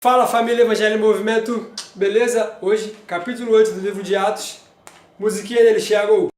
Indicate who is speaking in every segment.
Speaker 1: Fala família Evangelho em Movimento, beleza? Hoje, capítulo 8 do livro de Atos, musiquinha dele, Thiago.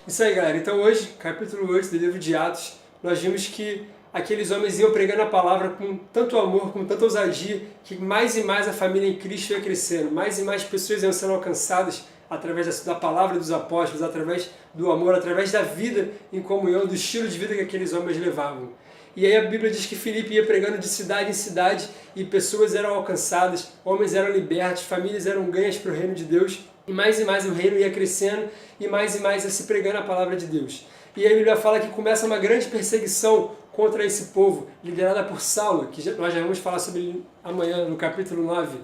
Speaker 1: Isso aí galera, então hoje, capítulo 8 do livro de Atos, nós vimos que aqueles homens iam pregando a palavra com tanto amor, com tanta ousadia, que mais e mais a família em Cristo ia crescendo, mais e mais pessoas iam sendo alcançadas através da palavra dos apóstolos, através do amor, através da vida em comunhão, do estilo de vida que aqueles homens levavam. E aí a Bíblia diz que Filipe ia pregando de cidade em cidade e pessoas eram alcançadas, homens eram libertos, famílias eram ganhas para o reino de Deus, e mais o reino ia crescendo e mais ia se pregando a palavra de Deus. E a Bíblia fala que começa uma grande perseguição contra esse povo, liderada por Saulo, que nós já vamos falar sobre ele amanhã, no capítulo 9.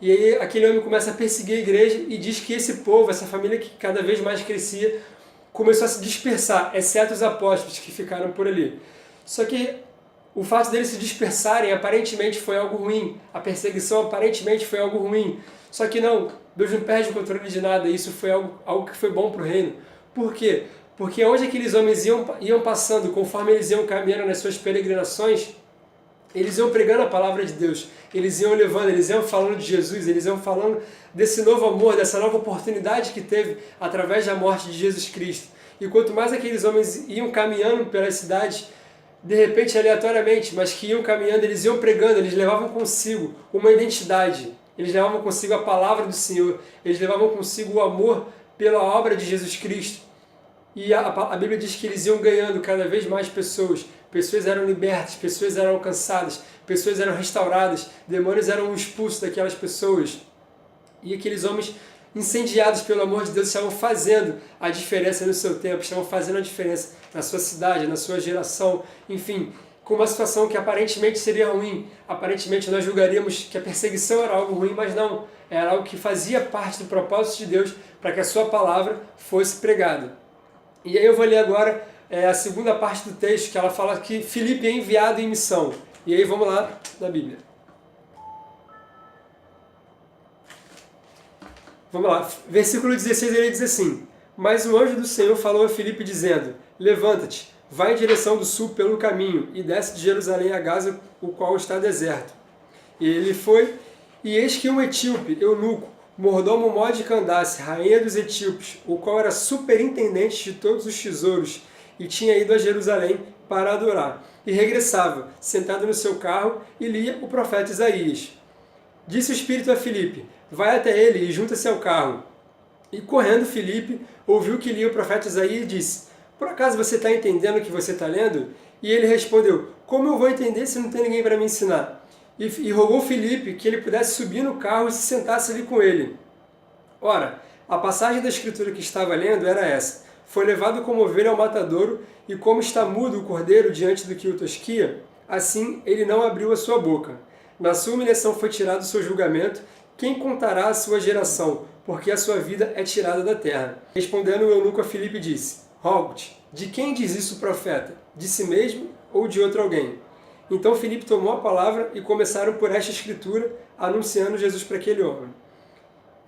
Speaker 1: E aí aquele homem começa a perseguir a igreja e diz que esse povo, essa família que cada vez mais crescia, começou a se dispersar, exceto os apóstolos que ficaram por ali. Só que o fato deles se dispersarem aparentemente foi algo ruim, a perseguição aparentemente foi algo ruim. Só que não, Deus não perde o controle de nada, isso foi algo que foi bom para o reino. Por quê? Porque onde aqueles homens iam passando, conforme eles iam caminhando nas suas peregrinações, eles iam pregando a palavra de Deus, eles iam levando, eles iam falando de Jesus, eles iam falando desse novo amor, dessa nova oportunidade que teve através da morte de Jesus Cristo. E quanto mais aqueles homens iam caminhando pelas cidades, de repente, aleatoriamente, mas que iam caminhando, eles iam pregando, eles levavam consigo uma identidade, eles levavam consigo a palavra do Senhor, eles levavam consigo o amor pela obra de Jesus Cristo. E a Bíblia diz que eles iam ganhando cada vez mais pessoas. Pessoas eram libertas, pessoas eram alcançadas, pessoas eram restauradas, demônios eram expulsos daquelas pessoas. E aqueles homens incendiados pelo amor de Deus estavam fazendo a diferença no seu tempo, estavam fazendo a diferença na sua cidade, na sua geração, enfim, com uma situação que aparentemente seria ruim. Aparentemente nós julgaríamos que a perseguição era algo ruim, mas não, era algo que fazia parte do propósito de Deus para que a sua palavra fosse pregada. E aí eu vou ler agora a segunda parte do texto, que ela fala que Filipe é enviado em missão. E aí vamos lá na Bíblia. Vamos lá, versículo 16 ele diz assim: Mas o anjo do Senhor falou a Filipe dizendo: Levanta-te, vai em direção do sul pelo caminho, e desce de Jerusalém a Gaza, o qual está deserto. E ele foi, e eis que um etíope, eunuco, mordomo Mó de Candace, rainha dos etíopes, o qual era superintendente de todos os tesouros, e tinha ido a Jerusalém para adorar, e regressava, sentado no seu carro, e lia o profeta Isaías. Disse o Espírito a Filipe: Vai até ele e junta-se ao carro. E correndo Filipe, ouviu que lia o profeta Isaías e disse: Por acaso você está entendendo o que você está lendo? E ele respondeu: Como eu vou entender se não tem ninguém para me ensinar? E rogou Filipe que ele pudesse subir no carro e se sentasse ali com ele. Ora, a passagem da escritura que estava lendo era essa: Foi levado como ovelha ao matadouro, e como está mudo o cordeiro diante do que o tosquia, assim ele não abriu a sua boca. Na sua humilhação foi tirado o seu julgamento. Quem contará a sua geração? Porque a sua vida é tirada da terra. Respondendo o eunuco a Filipe disse: Rogo-te, de quem diz isso o profeta? De si mesmo ou de outro alguém? Então Filipe tomou a palavra e começaram por esta escritura, anunciando Jesus para aquele homem.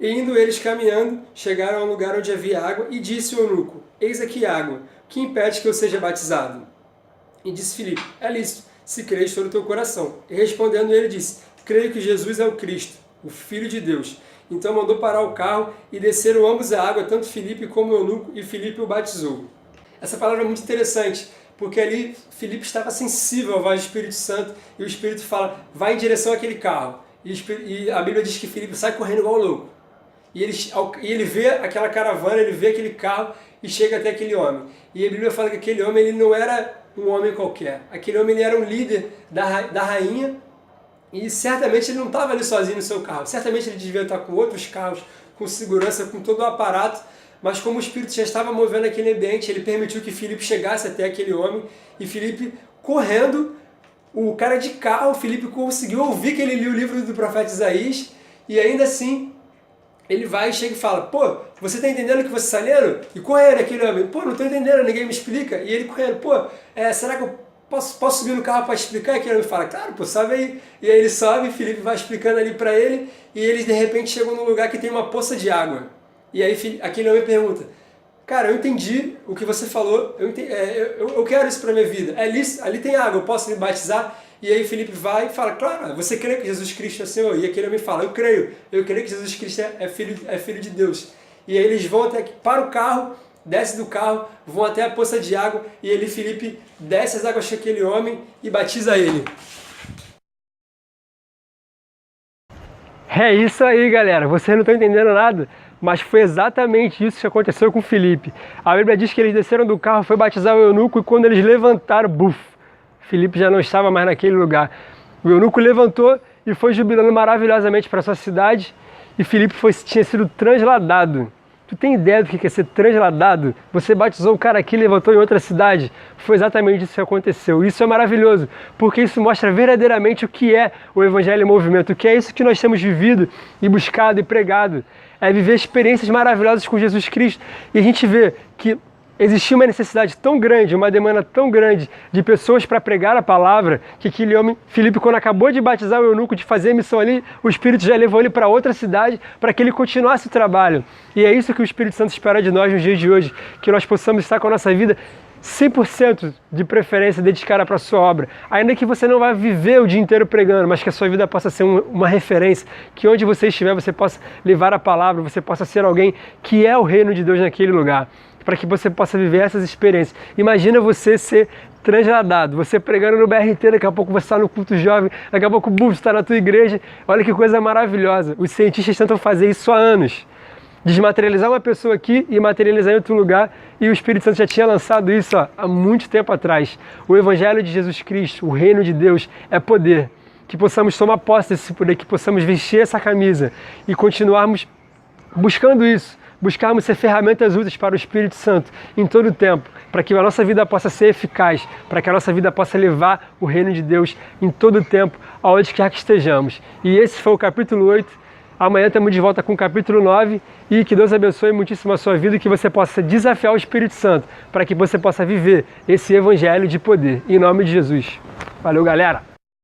Speaker 1: E indo eles caminhando, chegaram a um lugar onde havia água, e disse o eunuco: Eis aqui água, que impede que eu seja batizado? E disse Filipe: É lícito, se crês todo o teu coração. E respondendo ele disse: Creio que Jesus é o Cristo, o Filho de Deus. Então mandou parar o carro e desceram ambos a água, tanto Filipe como o eunuco, e Filipe o batizou. Essa palavra é muito interessante, porque ali Filipe estava sensível à voz do Espírito Santo, e o Espírito fala: vai em direção àquele carro. E a Bíblia diz que Filipe sai correndo igual louco. E ele vê aquela caravana, ele vê aquele carro e chega até aquele homem. E a Bíblia fala que aquele homem ele não era um homem qualquer. Aquele homem ele era um líder da rainha, e certamente ele não estava ali sozinho no seu carro. Certamente ele devia estar com outros carros, com segurança, com todo o aparato. Mas como o Espírito já estava movendo aquele ambiente, ele permitiu que Filipe chegasse até aquele homem, e Filipe, correndo, o cara de carro, Filipe conseguiu ouvir que ele lia o livro do profeta Isaías, e ainda assim, ele vai e chega e fala: Pô, você está entendendo o que você está lendo? E correndo aquele homem: Pô, não estou entendendo, ninguém me explica. E ele correndo: Pô, será que eu posso subir no carro para explicar? E aquele homem fala: Claro, pô, sobe aí. E aí ele sobe, Filipe vai explicando ali para ele, e eles de repente chegam num lugar que tem uma poça de água. E aí aquele homem pergunta, cara, eu entendi o que você falou, eu quero isso para minha vida, ali tem água, eu posso me batizar? E aí Filipe vai e fala, claro, você crê que Jesus Cristo é Senhor? E aquele homem fala, eu creio que Jesus Cristo é filho de Deus. E aí eles vão para o carro, desce do carro, vão até a poça de água, e ele, Filipe, desce as águas daquele homem e batiza ele. É isso aí, galera. Vocês não estão entendendo nada, mas foi exatamente isso que aconteceu com Filipe. A Bíblia diz que eles desceram do carro, foi batizar o eunuco, e quando eles levantaram, buf, Filipe já não estava mais naquele lugar. O eunuco levantou e foi jubilando maravilhosamente para sua cidade, e Filipe tinha sido transladado. Tu tem ideia do que é ser transladado? Você batizou o cara aqui e levantou em outra cidade. Foi exatamente isso que aconteceu. Isso é maravilhoso, porque isso mostra verdadeiramente o que é o Evangelho em movimento, o que é isso que nós temos vivido e buscado e pregado. É viver experiências maravilhosas com Jesus Cristo. E a gente vê que existia uma necessidade tão grande, uma demanda tão grande de pessoas para pregar a palavra, que aquele homem, Filipe, quando acabou de batizar o eunuco, de fazer a missão ali, o Espírito já levou ele para outra cidade para que ele continuasse o trabalho. E é isso que o Espírito Santo espera de nós nos dias de hoje, que nós possamos estar com a nossa vida 100% de preferência dedicada para a sua obra. Ainda que você não vá viver o dia inteiro pregando, mas que a sua vida possa ser uma referência, que onde você estiver você possa levar a palavra, você possa ser alguém que é o reino de Deus naquele lugar, para que você possa viver essas experiências. Imagina você ser transladado, você pregando no BRT, daqui a pouco você está no culto jovem, daqui a pouco você está na tua igreja. Olha que coisa maravilhosa. Os cientistas tentam fazer isso há anos. Desmaterializar uma pessoa aqui e materializar em outro lugar, e o Espírito Santo já tinha lançado isso há muito tempo atrás. O Evangelho de Jesus Cristo, o reino de Deus, é poder. Que possamos tomar posse desse poder, que possamos vestir essa camisa e continuarmos buscando isso, buscarmos ser ferramentas úteis para o Espírito Santo em todo o tempo, para que a nossa vida possa ser eficaz, para que a nossa vida possa levar o reino de Deus em todo o tempo, aonde quer que estejamos. E esse foi o capítulo 8. Amanhã estamos de volta com o capítulo 9 e que Deus abençoe muitíssimo a sua vida e que você possa desafiar o Espírito Santo para que você possa viver esse evangelho de poder. Em nome de Jesus. Valeu, galera!